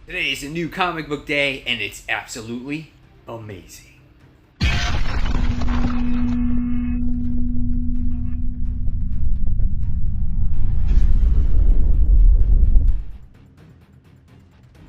Today is a new comic book day, and it's absolutely amazing.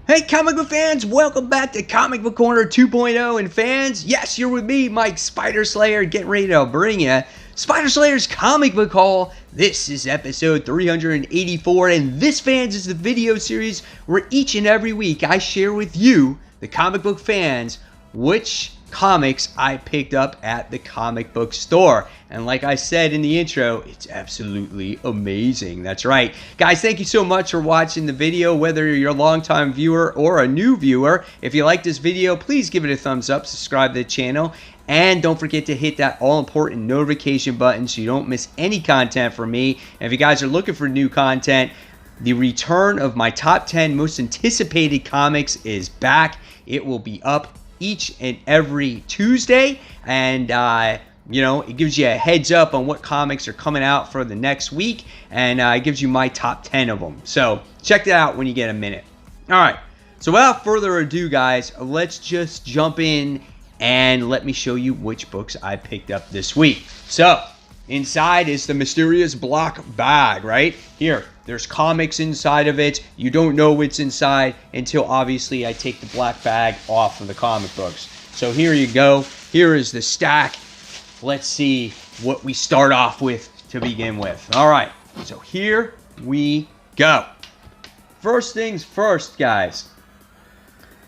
Hey comic book fans, welcome back to Comic Book Corner 2.0. And fans, yes, you're with me, Mike Spider Slayer, getting ready to bring you Spider Slayer's comic book haul. This is episode 384, and this, fans, is the video series where each and every week I share with you, the comic book fans, which comics I picked up at the comic book store. And like I said in the intro, it's absolutely amazing. That's right. Guys, thank you so much for watching the video, whether you're a longtime viewer or a new viewer. If you like this video, please give it a thumbs up, subscribe to the channel, and don't forget to hit that all-important notification button so you don't miss any content from me. And if you guys are looking for new content, the return of my top 10 most anticipated comics is back. It will be up each and every Tuesday, and you know, it gives you a heads up on what comics are coming out for the next week, and it gives you my top 10 of them. So check that out when you get a minute. All right, so without further ado, guys, let's just jump in and let me show you which books I picked up this week. So inside is the mysterious black bag, right? Here, there's comics inside of it. You don't know what's inside until obviously I take the black bag off of the comic books. So here you go. Here is the stack. Let's see what we start off with to begin with. All right, so here we go. First things first, guys.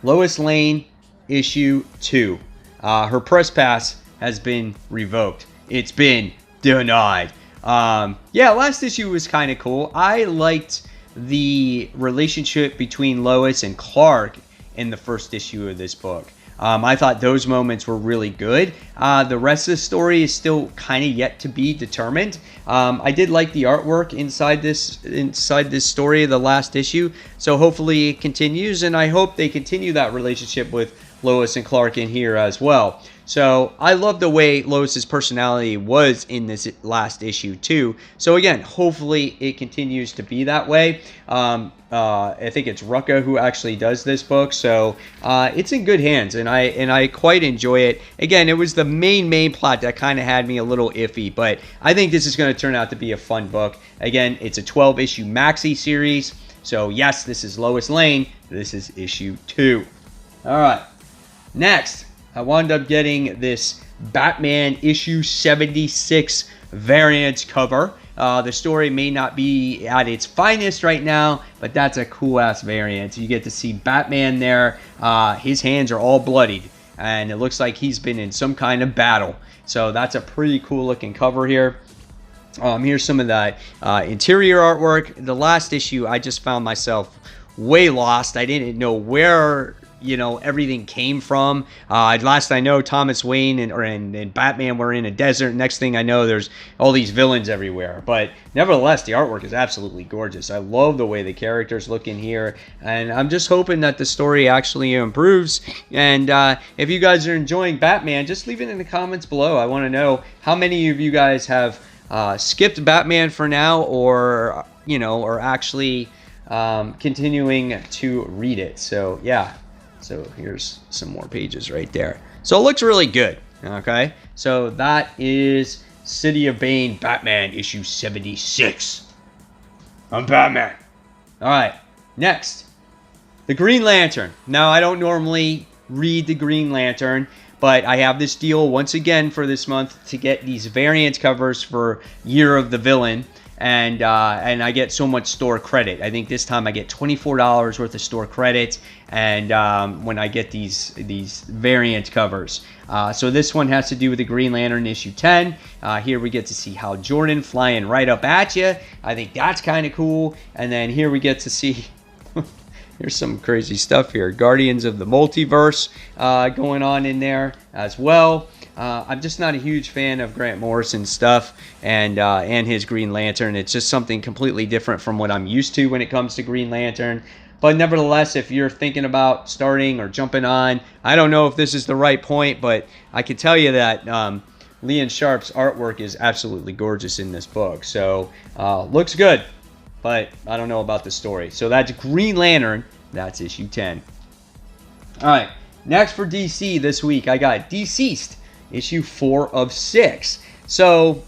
Lois Lane, issue 2. Her press pass has been revoked. It's been denied. Yeah, last issue was kind of cool. I liked the relationship between Lois and Clark in the first issue of this book. I thought those moments were really good. The rest of the story is still kind of yet to be determined. I did like the artwork inside this story of the last issue, so hopefully it continues, and I hope they continue that relationship with Lois and Clark in here as well. So I love the way Lois's personality was in this last issue too. So again, hopefully it continues to be that way. I think it's Rucka who actually does this book, so it's in good hands, and I quite enjoy it. Again, it was the main plot that kind of had me a little iffy, but I think this is going to turn out to be a fun book. Again, it's a 12-issue maxi series. So yes, this is Lois Lane. This is issue 2. All right. Next, I wound up getting this Batman issue 76 variant cover. The story may not be at its finest right now, but that's a cool-ass variant. You get to see Batman there. His hands are all bloodied, and it looks like he's been in some kind of battle. So that's a pretty cool-looking cover here. Here's some of the interior artwork. The last issue, I just found myself way lost. I didn't know where, you know, everything came from. Last I know, Thomas Wayne and Batman were in a desert. Next thing I know, there's all these villains everywhere. But nevertheless, the artwork is absolutely gorgeous. I love the way the characters look in here, and I'm just hoping that the story actually improves. And if you guys are enjoying Batman, just leave it in the comments below. I want to know how many of you guys have skipped Batman for now, or you know, or actually continuing to read it. So yeah. So here's some more pages right there. So it looks really good. Okay. So that is City of Bane Batman issue 76. I'm Batman. All right. Next, the Green Lantern. Now, I don't normally read the Green Lantern, but I have this deal once again for this month to get these variant covers for Year of the Villain. And I get so much store credit. I think this time I get $24 worth of store credit, and when I get these variant covers. So this one has to do with the Green Lantern issue 10. Here we get to see Hal Jordan flying right up at you. I think that's kind of cool. And then here we get to see here's some crazy stuff here. Guardians of the Multiverse going on in there as well. I'm just not a huge fan of Grant Morrison's stuff and his Green Lantern. It's just something completely different from what I'm used to when it comes to Green Lantern. But nevertheless, if you're thinking about starting or jumping on, I don't know if this is the right point, but I can tell you that Leon Sharp's artwork is absolutely gorgeous in this book. So looks good, but I don't know about the story. So that's Green Lantern That's issue 10. All right, next for DC this week, I got Deceased, issue 4 of 6. So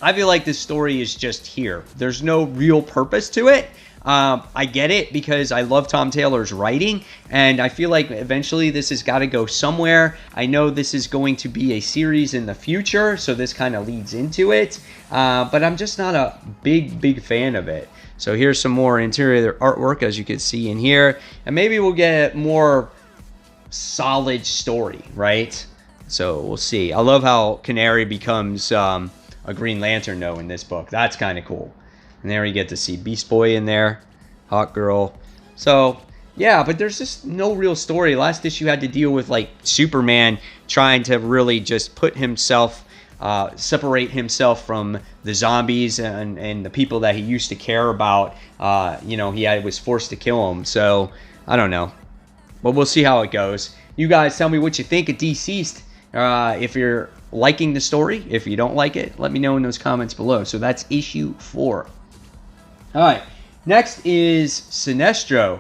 I feel like this story is just here. There's no real purpose to it. I get it because I love Tom Taylor's writing, and I feel like eventually this has got to go somewhere. I know this is going to be a series in the future, so this kind of leads into it, but I'm just not a big fan of it. So here's some more interior artwork, as you can see in here, and maybe we'll get more solid story, right? So we'll see. I love how Canary becomes a Green Lantern, though, in this book. That's kind of cool. And there we get to see Beast Boy in there, Hawk Girl. So, yeah, but there's just no real story. Last issue had to deal with, like, Superman trying to really just put himself, separate himself from the zombies and the people that he used to care about. You know, he was forced to kill them. So, I don't know. But we'll see how it goes. You guys tell me what you think of Deceased. If you're liking the story. If you don't like it, let me know in those comments below. So that's issue 4. All right, next is Sinestro,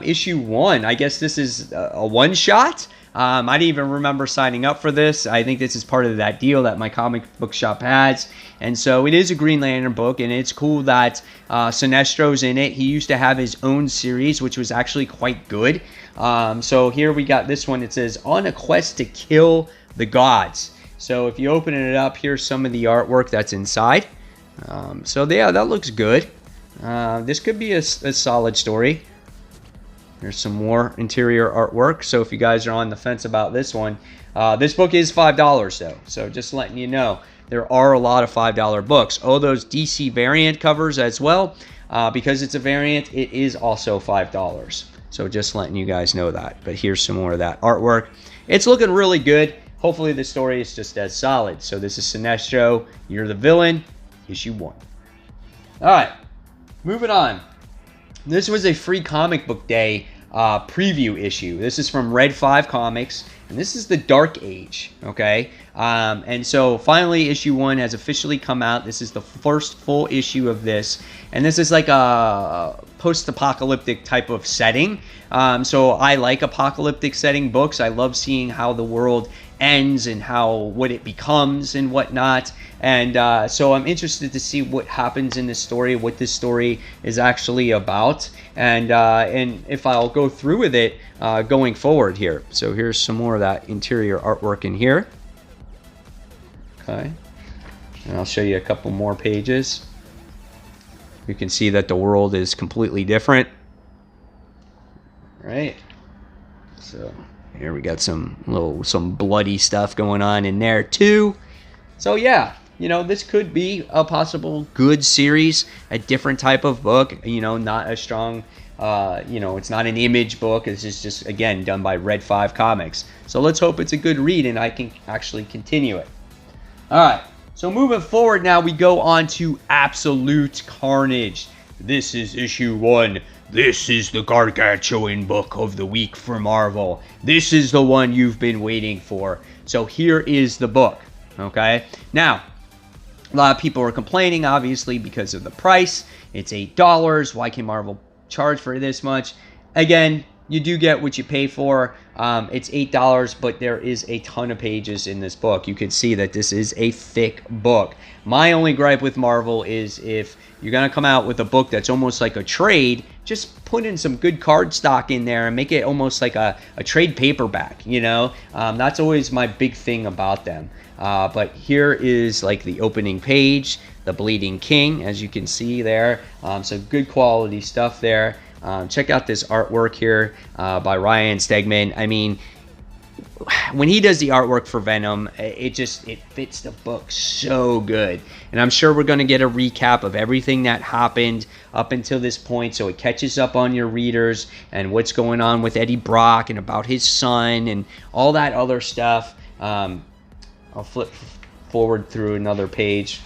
issue 1. I guess this is a one-shot. I didn't even remember signing up for this. I think this is part of that deal that my comic book shop has. And so it is a Green Lantern book, and it's cool that Sinestro's in it. He used to have his own series, which was actually quite good. So here we got this one. It says, On a Quest to Kill the Gods. So if you open it up, here's some of the artwork that's inside. So yeah, that looks good. This could be a solid story. There's some more interior artwork. So if you guys are on the fence about this one, this book is $5 though. So just letting you know, there are a lot of $5 books. Oh, those DC variant covers as well. Because it's a variant, it is also $5. So just letting you guys know that. But here's some more of that artwork. It's looking really good. Hopefully the story is just as solid. So this is Sinestro, You're the Villain, issue 1. All right, moving on. This was a free comic book day preview issue. This is from Red 5 Comics, and this is the Dark Age, okay? And so finally issue 1 has officially come out. This is the first full issue of this, and this is like a post-apocalyptic type of setting. So I like apocalyptic setting books. I love seeing how the world ends and what it becomes and whatnot. And so I'm interested to see what happens in this story, what this story is actually about, and if I'll go through with it going forward here. So here's some more of that interior artwork in here. Okay, and I'll show you a couple more pages. You can see that the world is completely different. Right. So here we got some bloody stuff going on in there too. So yeah, you know, this could be a possible good series, a different type of book, you know, not a strong, you know, it's not an Image book. It's just again, done by Red 5 Comics. So let's hope it's a good read and I can actually continue it. All right, so moving forward now, we go on to Absolute Carnage. This is issue 1. This is the gargantuan book of the week for Marvel. This is the one you've been waiting for. So here is the book, okay? Now, a lot of people are complaining, obviously, because of the price. It's $8. Why can Marvel charge for this much? Again, you do get what you pay for. It's $8, but there is a ton of pages in this book. You can see that this is a thick book. My only gripe with Marvel is if you're going to come out with a book that's almost like a trade, just put in some good card stock in there and make it almost like a trade paperback, you know? That's always my big thing about them. But here is like the opening page, the Bleeding King, as you can see there. So good quality stuff there. Check out this artwork here by Ryan Stegman. I mean, when he does the artwork for Venom, it fits the book so good. And I'm sure we're going to get a recap of everything that happened up until this point, so it catches up on your readers and what's going on with Eddie Brock and about his son and all that other stuff. I'll flip forward through another page.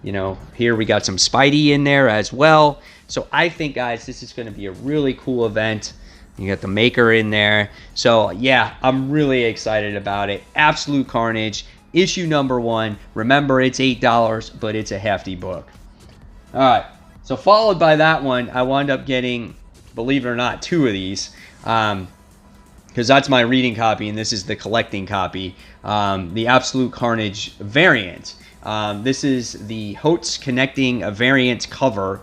You know, here we got some Spidey in there as well. So I think, guys, this is going to be a really cool event. You got the Maker in there. So, yeah, I'm really excited about it. Absolute Carnage, issue number 1. Remember, it's $8, but it's a hefty book. All right. So, followed by that one, I wound up getting believe it or not, 2 of these. Because that's my reading copy, and this is the collecting copy. The Absolute Carnage variant. This is the Hots Connecting a variant cover.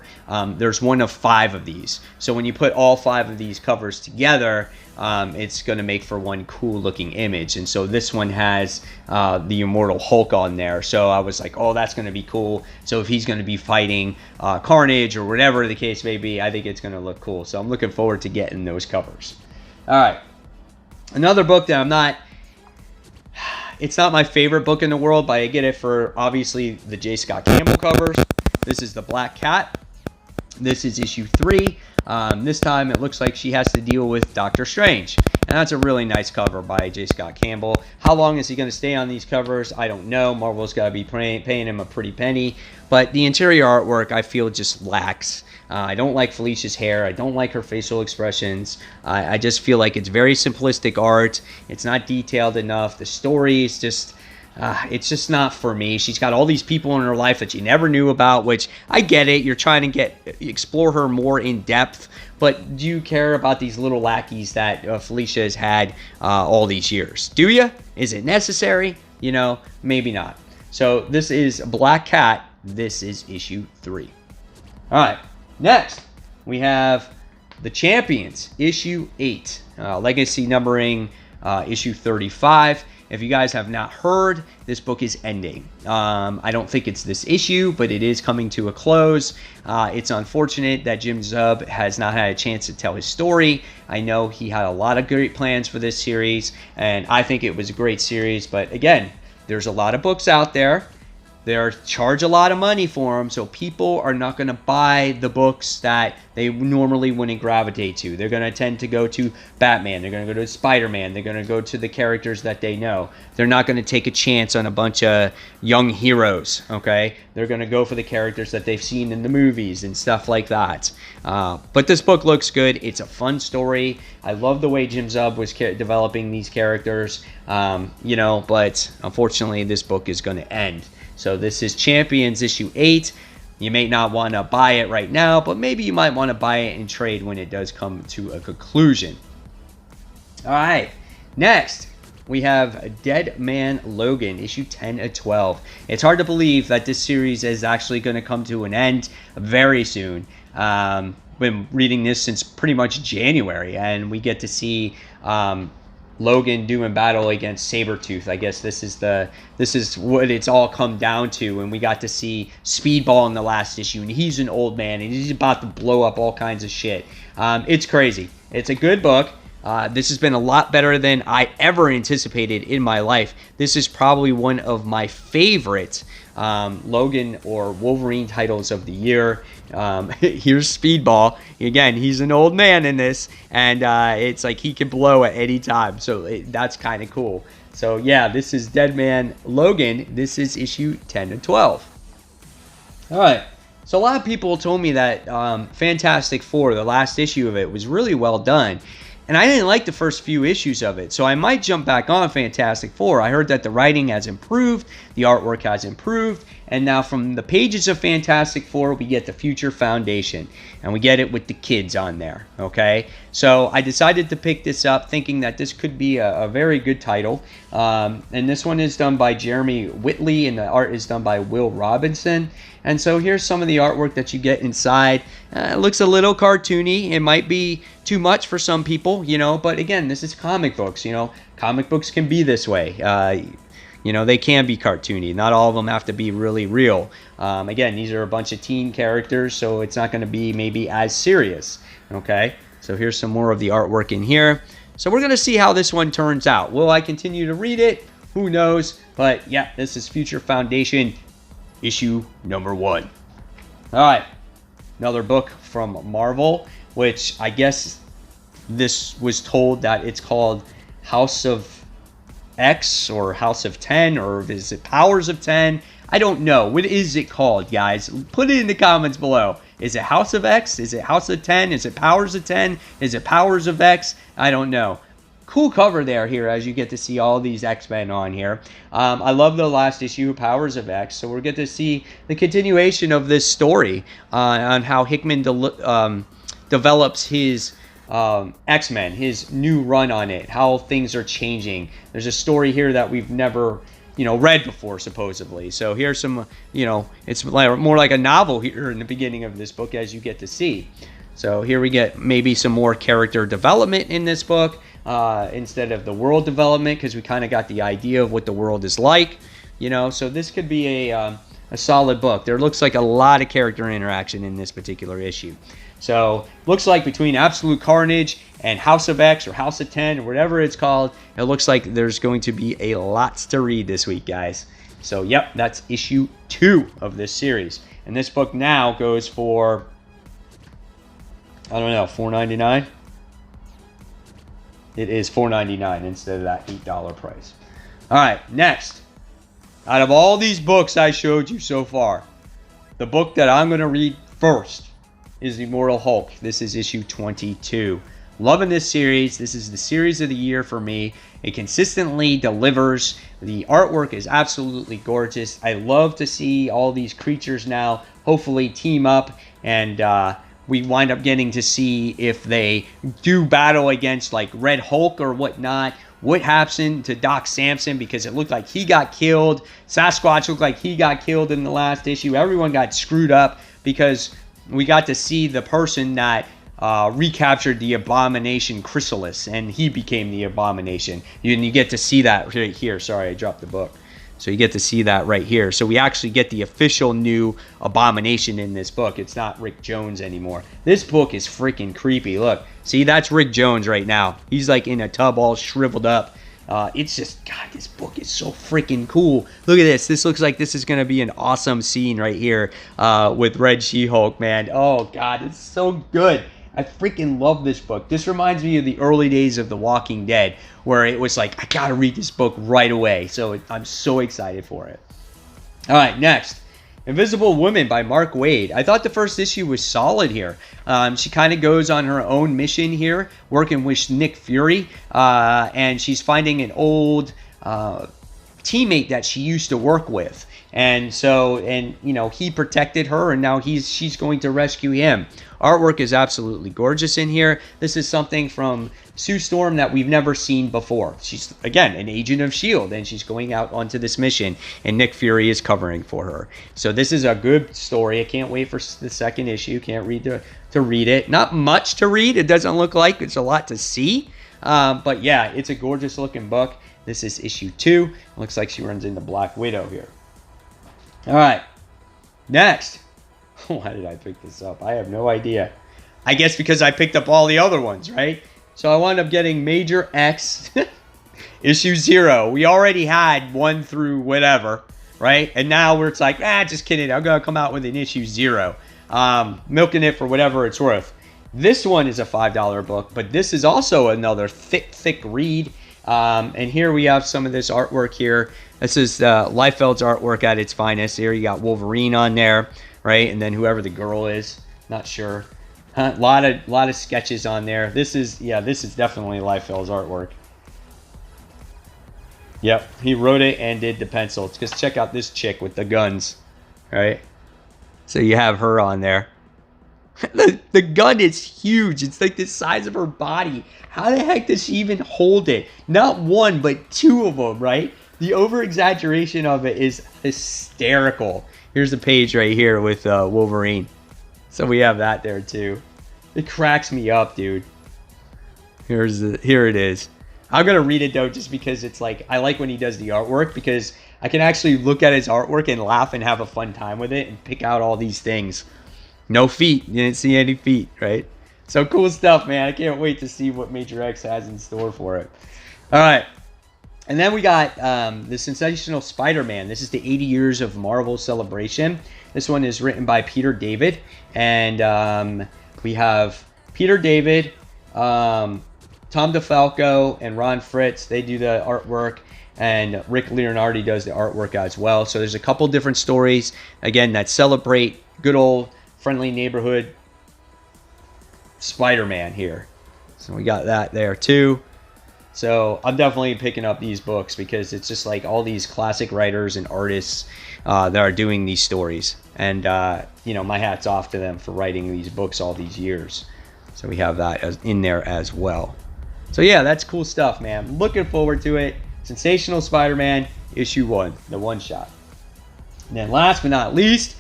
There's one of 5 of these. So when you put all 5 of these covers together, it's going to make for one cool looking image. And so this one has the Immortal Hulk on there. So I was like, oh, that's going to be cool. So if he's going to be fighting Carnage or whatever the case may be, I think it's going to look cool. So I'm looking forward to getting those covers. All right. Another book that it's not my favorite book in the world, but I get it for obviously the J. Scott Campbell covers. This is The Black Cat. This is issue 3. This time it looks like she has to deal with Doctor Strange. And that's a really nice cover by J. Scott Campbell. How long is he going to stay on these covers? I don't know. Marvel's got to be paying him a pretty penny. But the interior artwork, I feel, just lacks. I don't like Felicia's hair. I don't like her facial expressions. I just feel like it's very simplistic art. It's not detailed enough. The story is just... it's just not for me. She's got all these people in her life that you never knew about, which I get it. You're trying to explore her more in depth, but do you care about these little lackeys that Felicia has had all these years? Do you? Is it necessary? You know, maybe not. So this is Black Cat. This is issue 3. All right. Next, we have The Champions, issue 8. Legacy numbering issue 35. If you guys have not heard, this book is ending. I don't think it's this issue, but it is coming to a close. It's unfortunate that Jim Zub has not had a chance to tell his story. I know he had a lot of great plans for this series, and I think it was a great series. But again, there's a lot of books out there. They charge a lot of money for them, so people are not going to buy the books that they normally wouldn't gravitate to. They're going to tend to go to Batman. They're going to go to Spider-Man. They're going to go to the characters that they know. They're not going to take a chance on a bunch of young heroes, okay? They're going to go for the characters that they've seen in the movies and stuff like that. But this book looks good. It's a fun story. I love the way Jim Zub was developing these characters, you know, but unfortunately this book is going to end. So this is Champions issue 8. You may not want to buy it right now, but maybe you might want to buy it and trade when it does come to a conclusion. All right, next we have Dead Man Logan, issue 10 of 12. It's hard to believe that this series is actually going to come to an end very soon. Been reading this since pretty much January, and we get to see Logan doing battle against Sabretooth. I guess this is what it's all come down to, and we got to see Speedball in the last issue, and he's an old man, and he's about to blow up all kinds of shit. It's crazy. It's a good book. This has been a lot better than I ever anticipated in my life. This is probably one of my favorite Logan or Wolverine titles of the year. Here's Speedball. Again, he's an old man in this, and it's like he can blow at any time, so that's kind of cool. So yeah, this is Dead Man Logan. This is issue 10 to 12. All right. So a lot of people told me that Fantastic Four, the last issue of it, was really well done. And I didn't like the first few issues of it, so I might jump back on Fantastic Four. I heard that the writing has improved, the artwork has improved, and now from the pages of Fantastic Four, we get the Future Foundation, and we get it with the kids on there, okay? So I decided to pick this up thinking that this could be a very good title, and this one is done by Jeremy Whitley, and the art is done by Will Robinson. And so here's some of the artwork that you get inside. It looks a little cartoony. It might be too much for some people, you know, but again, this is comic books, you know. Comic books can be this way. You know, they can be cartoony. Not all of them have to be really real. Again, these are a bunch of teen characters, so it's not going to be maybe as serious, okay? So here's some more of the artwork in here. So we're going to see how this one turns out. Will I continue to read it? Who knows? But yeah, this is Future Foundation issue number 1. All right, another book from Marvel, which I guess this was told that it's called House of X or House of 10, or is it Powers of 10? I don't know. What is it called, guys? Put it in the comments below. Is it House of X? Is it House of 10? Is it Powers of 10? Is it Powers of X? I don't know. Cool cover there here as you get to see all these X-Men on here. I love the last issue, Powers of X, so we're going to see the continuation of this story on how Hickman develops his X-Men, his new run on it, how things are changing. There's a story here that we've never, read before, supposedly. So here's some, it's more like a novel here in the beginning of this book, as you get to see. So here we get maybe some more character development in this book instead of the world development, because we kind of got the idea of what the world is like, So this could be a solid book. There looks like a lot of character interaction in this particular issue. So looks like between Absolute Carnage and House of X or House of 10 or whatever it's called, it looks like there's going to be a lot to read this week, guys. So yep, that's issue 2 of this series. And this book now goes for, I don't know, $4.99? It is $4.99 instead of that $8 price. All right, next. Out of all these books I showed you so far, the book that I'm going to read first is Immortal Hulk. This is issue 22. Loving this series. This is the series of the year for me. It consistently delivers. The artwork is absolutely gorgeous. I love to see all these creatures now hopefully team up, and we wind up getting to see if they do battle against like Red Hulk or whatnot. What happened to Doc Samson, because it looked like he got killed. Sasquatch looked like he got killed in the last issue. Everyone got screwed up because we got to see the person that recaptured the Abomination Chrysalis, and he became the Abomination. And you get to see that right here. Sorry, I dropped the book. So you get to see that right here. So we actually get the official new Abomination in this book. It's not Rick Jones anymore. This book is freaking creepy. Look, see, that's Rick Jones right now. He's like in a tub all shriveled up. It's just, God, this book is so freaking cool. Look at this. This looks like this is going to be an awesome scene right here with Red She-Hulk, man. Oh, God, it's so good. I freaking love this book. This reminds me of the early days of The Walking Dead, where it was like, I got to read this book right away. So I'm so excited for it. All right, next. Invisible Woman by Mark Waid. I thought the first issue was solid here. She kind of goes on her own mission here, working with Nick Fury, and she's finding an old teammate that she used to work with. And so, he protected her, and now she's going to rescue him. Artwork is absolutely gorgeous in here. This is something from Sue Storm that we've never seen before. She's, again, an agent of S.H.I.E.L.D., and she's going out onto this mission, and Nick Fury is covering for her. So this is a good story. I can't wait for the second issue. Can't read to read it. Not much to read. It doesn't look like it's a lot to see. But yeah, it's a gorgeous looking book. This is issue 2. It looks like she runs into Black Widow here. All right, next. Why did I pick this up? I have no idea. I guess because I picked up all the other ones, right? So I wound up getting Major X issue 0. We already had 1 through whatever, right? And now it's like, just kidding. I'm going to come out with an issue 0. Milking it for whatever it's worth. This one is a $5 book, but this is also another thick read. And here we have some of this artwork here. This is Liefeld's artwork at its finest. Here you got Wolverine on there, right? And then whoever the girl is, not sure. A lot of sketches on there. This is definitely Liefeld's artwork. Yep, he wrote it and did the pencil. Just check out this chick with the guns, right? So you have her on there. The gun is huge. It's like the size of her body. How the heck does she even hold it? Not 1, but 2 of them, right? The over-exaggeration of it is hysterical. Here's the page right here with Wolverine. So we have that there too. It cracks me up, dude. Here it is. I'm going to read it though just because it's like, I like when he does the artwork, because I can actually look at his artwork and laugh and have a fun time with it and pick out all these things. No feet. You didn't see any feet, right? So cool stuff, man. I can't wait to see what Major X has in store for it. All right. And then we got the Sensational SpiderMan. This is the 80 Years of Marvel celebration. This one is written by Peter David. And we have Peter David, Tom DeFalco, and Ron Fritz. They do the artwork. And Rick Leonardi does the artwork as well. So there's a couple different stories, again, that celebrate good old friendly neighborhood Spider-Man here. So we got that there too. So I'm definitely picking up these books because it's just like all these classic writers and artists that are doing these stories. And, my hat's off to them for writing these books all these years. So we have that in there as well. So yeah, that's cool stuff, man. Looking forward to it. Sensational Spider-Man issue 1, the one-shot. And then last but not least,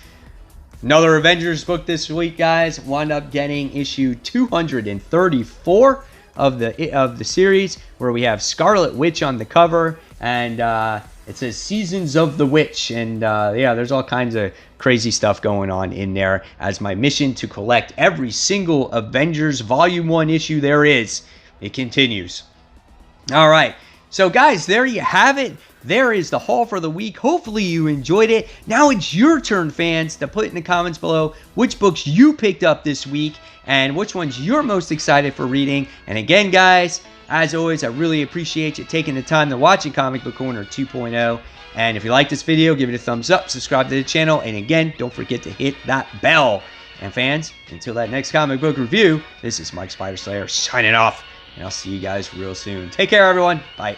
another Avengers book this week, guys. Wound up getting issue 234 of the series, where we have Scarlet Witch on the cover, and it says Seasons of the Witch, and yeah, there's all kinds of crazy stuff going on in there, as my mission to collect every single Avengers Volume 1 issue there is, it continues. All right, so guys, there you have it. There is the haul for the week. Hopefully you enjoyed it. Now it's your turn, fans, to put in the comments below which books you picked up this week and which ones you're most excited for reading. And again, guys, as always, I really appreciate you taking the time to watch Comic Book Corner 2.0. And if you like this video, give it a thumbs up, subscribe to the channel, and again, don't forget to hit that bell. And fans, until that next comic book review, this is Mike Spider Slayer signing off, and I'll see you guys real soon. Take care, everyone. Bye.